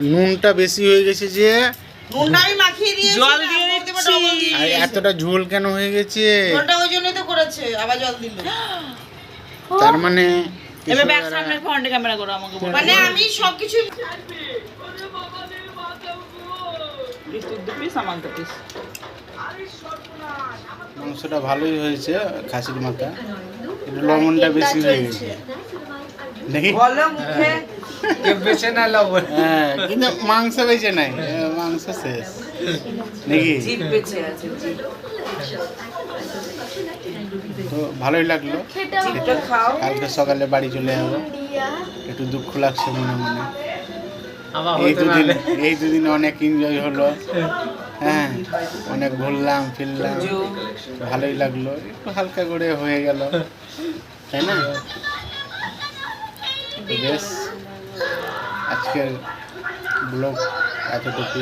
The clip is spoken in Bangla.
নুনটা বেশি হয়ে গেছে যে নুনটা আমি মাখিয়ে দিয়েছি, জল দিয়ে দিচ্ছি। আর এতটা ঝোল কেন হয়ে গেছে? ঝোলটা ওই জন্যই তো করেছে, আবার জল দিল। তার মানে এবার ব্যাক সামনে ফ্রন্ট ক্যামেরা করো আমাকে বলো। মানে আমি সবকিছু পিস আমাকে পিস। মাংসটা ভালোই হয়েছে, খাসির মাথা, একটু লবণটা বেশি হয়ে গেছে দেখি। বলো মুখে বেছে না লবণ। হ্যাঁ, কিন্তু মাংস বেঁচে নাই, মাংস শেষ নাকি? জিভ বেঁচে আছে, জিভ। তো ভালোই লাগলো। জিভটা খাও। কালকে সকালে বাড়ি চলে যাবো, একটু দুঃখ লাগছে মনে মনে। আবার এই হতে না দুদিন এই দুদিন অনেক এনজয় হলো, হ্যাঁ অনেক ঘুরলাম ফিরলাম, ভালোই লাগলো, একটু হালকা করে হয়ে গেল, তাই না? তো বেশ, আজকের ব্লগ এতটুকু।